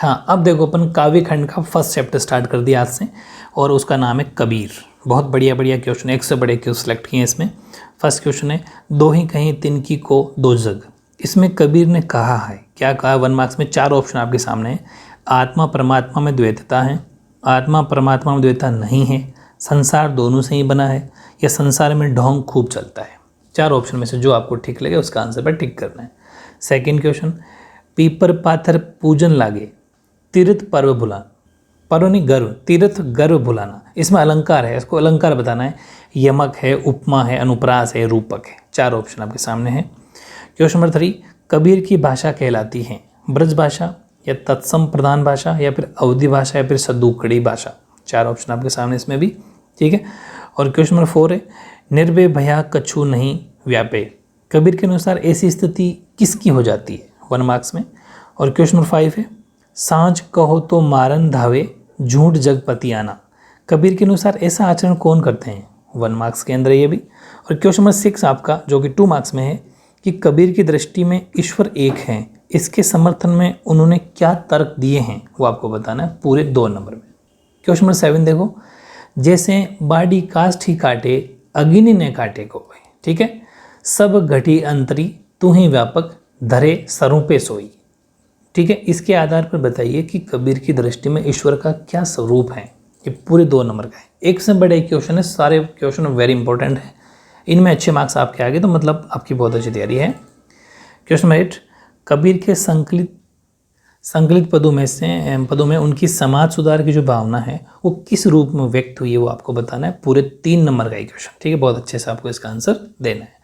हाँ, अब देखो अपन काव्य खंड का फर्स्ट चैप्टर स्टार्ट कर दिया आज से, और उसका नाम है कबीर। बहुत बढ़िया बढ़िया क्वेश्चन, 1 से बड़े क्वेश्चन सेलेक्ट किए हैं इसमें। फर्स्ट क्वेश्चन है, दो ही कहीं तिनकी को दो जग। इसमें कबीर ने कहा है, क्या कहा? 1 मार्क्स में 4 ऑप्शन आपके सामने है। आत्मा परमात्मा में द्वैतता है, आत्मा परमात्मा में द्वैतता नहीं है, संसार दोनों से ही बना है, या संसार में ढोंग खूब चलता है। 4 ऑप्शन में से जो आपको ठीक लगे उसका आंसर पर टिक करना है। सेकेंड क्वेश्चन, पीपर पाथर पूजन लागे, तीर्थ पर्व भुलाना। पर्व नहीं, गर्व, तीर्थ गर्व भुलाना। इसमें अलंकार है, इसको अलंकार बताना है। यमक है, उपमा है, अनुप्रास है, रूपक है। 4 ऑप्शन आपके सामने है। क्वेश्चन नंबर 3, कबीर की भाषा कहलाती है ब्रज भाषा, या तत्सम प्रधान भाषा, या फिर अवधि भाषा, या फिर सद्दूकड़ी भाषा। 4 ऑप्शन आपके सामने इसमें भी, ठीक है। और क्वेश्चन नंबर 4 है, निर्भय भया कछु नहीं व्यापे। कबीर के अनुसार ऐसी स्थिति किसकी हो जाती है? 1 मार्क्स में। और क्वेश्चन नंबर 5 है, सांझ कहो तो मारन धावे, झूठ जगपति आना। कबीर के अनुसार ऐसा आचरण कौन करते हैं? 1 मार्क्स के अंदर ये भी। और क्वेश्चन नंबर 6 आपका, जो कि 2 मार्क्स में है, कि कबीर की दृष्टि में ईश्वर एक है, इसके समर्थन में उन्होंने क्या तर्क दिए हैं, वो आपको बताना है पूरे 2 नंबर में। क्वेश्चन नंबर 7 देखो, जैसे बाड़ी काष्ठ ही काटे, अग्नि ने काटे को। ठीक है, सब घटी अंतरी, तू ही व्यापक, धरे सरों पे सोई। ठीक है, इसके आधार पर बताइए कि कबीर की दृष्टि में ईश्वर का क्या स्वरूप है। ये पूरे 2 नंबर का है। 1 से बड़े क्वेश्चन है, सारे क्वेश्चन वेरी इंपॉर्टेंट है। इनमें अच्छे मार्क्स आपके आगे, तो मतलब आपकी बहुत अच्छी तैयारी है। क्वेश्चन नंबर 8, कबीर के संकलित पदों में उनकी समाज सुधार की जो भावना है वो किस रूप में व्यक्त हुई है, वो आपको बताना है। पूरे 3 नंबर का ही क्वेश्चन, ठीक है। बहुत अच्छे से आपको इसका आंसर देना है।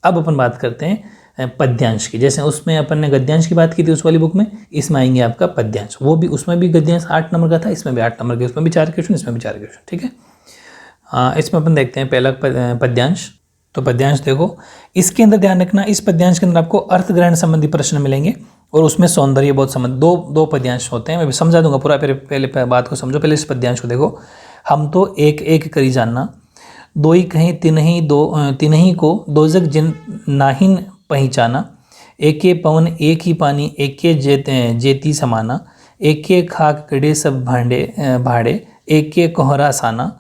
अब अपन बात करते हैं पद्यांश की। जैसे उसमें अपन ने गद्यांश की बात की थी उस वाली बुक में, इसमें आएंगे आपका पद्यांश। वो भी, उसमें भी गद्यांश 8 नंबर का था, इसमें भी 8 नंबर के, उसमें भी 4 क्वेश्चन, इसमें भी 4 क्वेश्चन, ठीक है। इसमें अपन देखते हैं पहला पद्यांश। तो पद्यांश देखो, इसके अंदर ध्यान रखना, इस पद्यांश के अंदर आपको अर्थ ग्रहण संबंधी प्रश्न मिलेंगे, और उसमें सौंदर्य बहुत संबंध, दो पद्यांश होते हैं। मैं भी समझा दूंगा पूरा, पहले बात को समझो। पहले इस पद्यांश को देखो, हम तो एक एक करी जानना, दो ही कहीं तिनही को दो जग जिन नाहिन पहचाना, एके पवन एक ही पानी, एके जेती समाना, एके खाक कड़े सब भाड़े, एके कोहरा साना,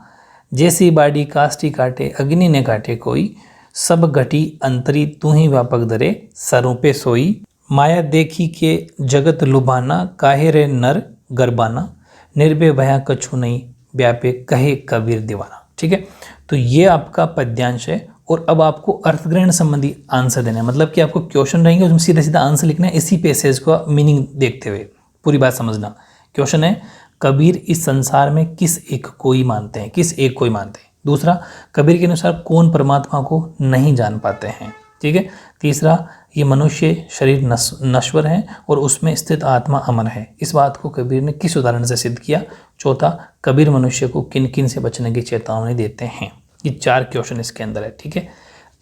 जैसी बाड़ी काष्ठी काटे, अग्नि ने काटे कोई, सब घटी अंतरी, तू ही व्यापक धरे सरों पे सोई, माया देखी के जगत लुभाना, काहे रे नर गरबाना, निर्भय भया कछु नहीं व्यापे, कहे कबीर दीवाना। ठीक है, तो ये आपका पद्यांश है। और अब आपको अर्थग्रहण संबंधी आंसर देना है, मतलब कि आपको क्वेश्चन रहेंगे उसमें सीधा सीधा आंसर लिखना है, इसी पैसेज का मीनिंग देखते हुए। पूरी बात समझना। क्वेश्चन है, कबीर इस संसार में किस एक को ही मानते हैं, किस एक को ही मानते हैं। दूसरा, कबीर के अनुसार कौन परमात्मा को नहीं जान पाते हैं। ठीक है। तीसरा, ये मनुष्य शरीर नश्वर है और उसमें स्थित आत्मा अमर है। इस बात को कबीर ने किस उदाहरण से सिद्ध किया। चौथा, कबीर मनुष्य को किन किन से बचने की चेतावनी देते हैं। ये 4 क्वेश्चन इसके अंदर है। ठीक है,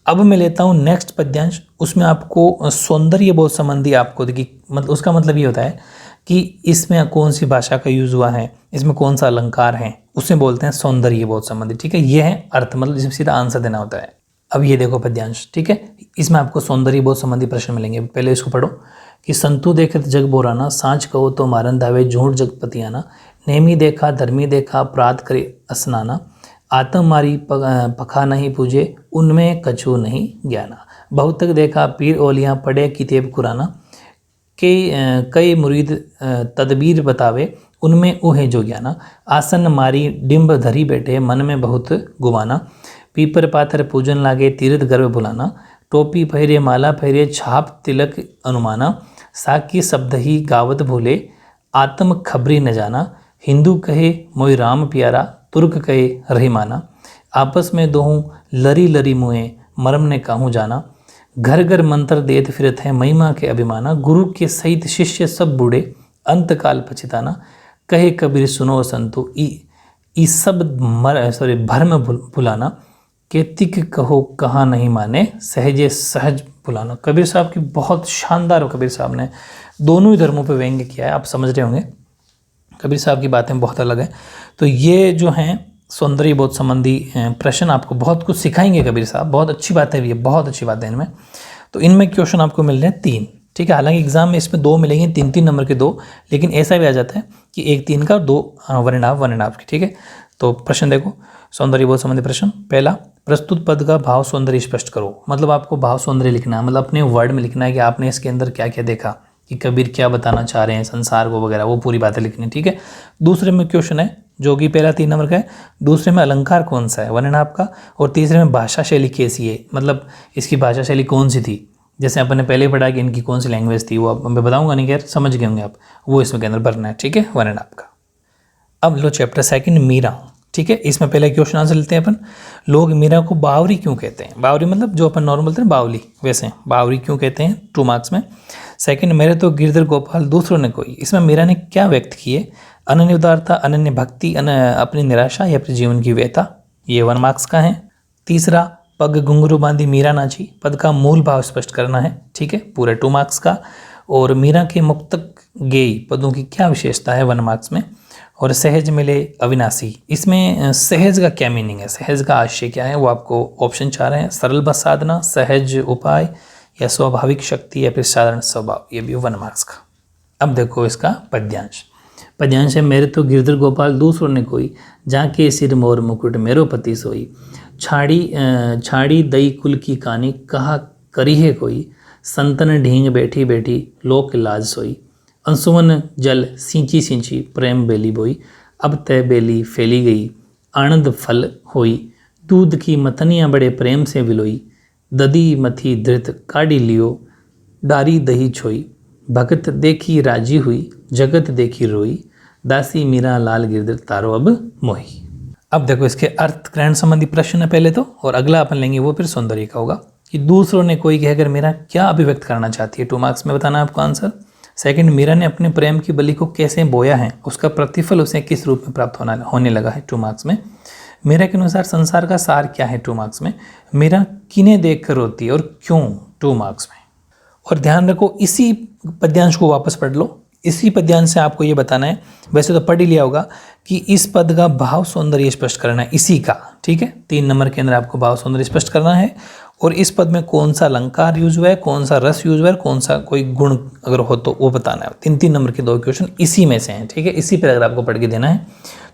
अब मैं लेता हूँ नेक्स्ट पद्यांश। उसमें आपको सौंदर्य बोध संबंधी आपको देखिए, मतलब उसका मतलब ये होता है कि इसमें कौन सी भाषा का यूज हुआ है, इसमें कौन सा अलंकार है, उसमें बोलते हैं सौंदर्य बोध संबंधी। ठीक है, ये है अर्थ, मतलब जिसमें सीधा आंसर देना होता है। अब ये देखो पद्यांश, ठीक है, इसमें आपको सौंदर्य बोध संबंधी प्रश्न मिलेंगे। पहले इसको पढ़ो कि संतु देखत जग बोराना, सांझ कहो तो मारन धावे, झूठ जगपति आना, नेमी देखा धर्मी देखा, प्रात करे स्नाना, आत्म मारी पखा नहीं पूजे, उनमें कछु नहीं ज्ञाना, बहुत तक देखा पीर ओलियाँ, पढ़े किताब कुराना, कई मुरीद तदबीर बतावे, उनमें उहे जो ज्ञाना, आसन मारी डिम्ब धरी बैठे, मन में बहुत गुमाना, पीपर पाथर पूजन लागे, तीर्थ गर्व बुलाना, टोपी पहरे माला पहरे, छाप तिलक अनुमाना, साकी शब्द ही गावत भूले, आत्म खबरी न जाना, हिंदू कहे मोई राम प्यारा, तुर्क कहे रहीमाना, आपस में दोहूँ लरी लरी मुँहे, मरम ने काहूँ जाना, घर घर मंत्र देत फिरत है, महिमा के अभिमाना, गुरु के सहित शिष्य सब बूढ़े, अंत काल पछिताना, कहे कबीर सुनो संतु, ई सब भरम भुलाना, केतिक कहो कहाँ नहीं माने, सहजे सहज भुलाना। कबीर साहब की बहुत शानदार, कबीर साहब ने दोनों ही धर्मों पे व्यंग्य किया है, आप समझ रहे होंगे। कबीर साहब की बातें बहुत अलग हैं। तो ये जो हैं सौंदर्य बोध संबंधी प्रश्न आपको बहुत कुछ सिखाएंगे कबीर साहब, बहुत अच्छी बात है, ये बहुत अच्छी बात है इनमें। तो इनमें क्वेश्चन आपको मिल रहे हैं 3, ठीक है। हालांकि एग्जाम में इसमें 2 मिलेंगे, 3-3 नंबर के 2, लेकिन ऐसा भी आ जाता है कि 1 3 का और 2 1.5 की। ठीक है, तो प्रश्न देखो, सौंदर्य बोध संबंधी प्रश्न। पहला, प्रस्तुत पद का भाव सौंदर्य स्पष्ट करो। मतलब आपको भाव सौंदर्य लिखना है, मतलब अपने वर्ड में लिखना है कि आपने इसके अंदर क्या क्या देखा, कि कबीर क्या बताना चाह रहे हैं संसार को वगैरह, वो पूरी बातें लिखनी। ठीक है। दूसरे में क्वेश्चन है जो कि पहला 3 नंबर का है, दूसरे में अलंकार कौन सा है 1.5 का, और तीसरे में भाषा शैली कैसी है, मतलब इसकी भाषा शैली कौन सी थी। जैसे अपन ने पहले पढ़ा कि इनकी कौन सी लैंग्वेज थी, वो अब मैं बताऊंगा नहीं, खैर समझ गए होंगे आप, वो इसमें के अंदर भरना है। ठीक है, 1.5 का। अब लो चैप्टर 2 मीरा। ठीक है, इसमें पहले क्वेश्चन आंसर लेते हैं अपन। लोग मीरा को बावरी क्यों कहते हैं? बावरी मतलब जो अपन नॉर्मल बोलते हैं बावली, वैसे बावरी क्यों कहते हैं, 2 मार्क्स में। सेकंड, मेरे तो गिरधर गोपाल दूसरों ने कोई, इसमें मीरा ने क्या व्यक्त किए? अनन्य उदारता, अनन्य भक्ति, अपनी निराशा या अपने जीवन की व्यथा, ये 1 मार्क्स का है। तीसरा, पग घुंघरू बांधी मीरा नाची, पद का मूल भाव स्पष्ट करना है। ठीक है, पूरे 2 मार्क्स का। और मीरा के मुक्तक गेय पदों की क्या विशेषता है 1 मार्क्स में। और सहज मिले अविनाशी, इसमें सहज का क्या मीनिंग है, सहज का आशय क्या है, वो आपको ऑप्शन 4 हैं। सरल बस साधना, सहज उपाय, या स्वाभाविक शक्ति, या फिर साधारण स्वभाव, ये भी 1 मार्क्स का। अब देखो इसका पद्यांश। पद्यांश है, मेरे तो गिरधर गोपाल दूसरों ने कोई, जाके सिर मोर मुकुट मेरो पति सोई, छाड़ी दई कुल की कानी, कहा करी है कोई, संतन ढींग बैठी बैठी लोक लाज सोई, अंशुमन जल सींची सींची प्रेम बेली बोई, अब तय बेली फैली गई आनंद फल होई, दूध की मतनियाँ बड़े प्रेम से विलोई, ददी मथी धृत काढ़ी लियो, डारी दही छोई, भगत देखी राजी हुई, जगत देखी रोई, दासी मीरा लाल गिरधर तारो अब मोही। अब देखो इसके अर्थ ग्रहण संबंधी प्रश्न है पहले तो, और अगला अपन लेंगे वो फिर सौंदर्य का होगा कि दूसरों ने कोई कहकर मीरा क्या अभिव्यक्त करना चाहती है, 2 मार्क्स में बताना है आपको आंसर। सेकंड, मीरा ने अपने प्रेम की बलि को कैसे बोया है, उसका प्रतिफल उसे किस रूप में प्राप्त होने लगा है, 2 मार्क्स में। मीरा के अनुसार संसार का सार क्या है, 2 मार्क्स में। मीरा किन्हें देखकर रोती है और क्यों, 2 मार्क्स में। और ध्यान रखो इसी पद्यांश को वापस पढ़ लो, इसी पद्यांश से आपको ये बताना है, वैसे तो पढ़ ही लिया होगा, कि इस पद का भाव सौंदर्य स्पष्ट करना है इसी का। ठीक है, 3 नंबर के अंदर आपको भाव सौंदर्य स्पष्ट करना है, और इस पद में कौन सा अलंकार यूज हुआ है, कौन सा रस यूज हुआ है, कौन सा कोई गुण अगर हो तो वो बताना है। 3-3 नंबर के 2 क्वेश्चन इसी में से हैं। ठीक है, इसी पर अगर आपको पढ़ के देना है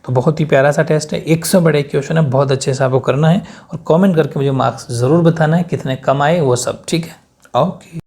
तो बहुत ही प्यारा सा टेस्ट है, 100 बड़े क्वेश्चन है, बहुत अच्छे से आपको करना है, और कमेंट करके मुझे मार्क्स ज़रूर बताना है कितने कम आए वो सब। ठीक है, ओके।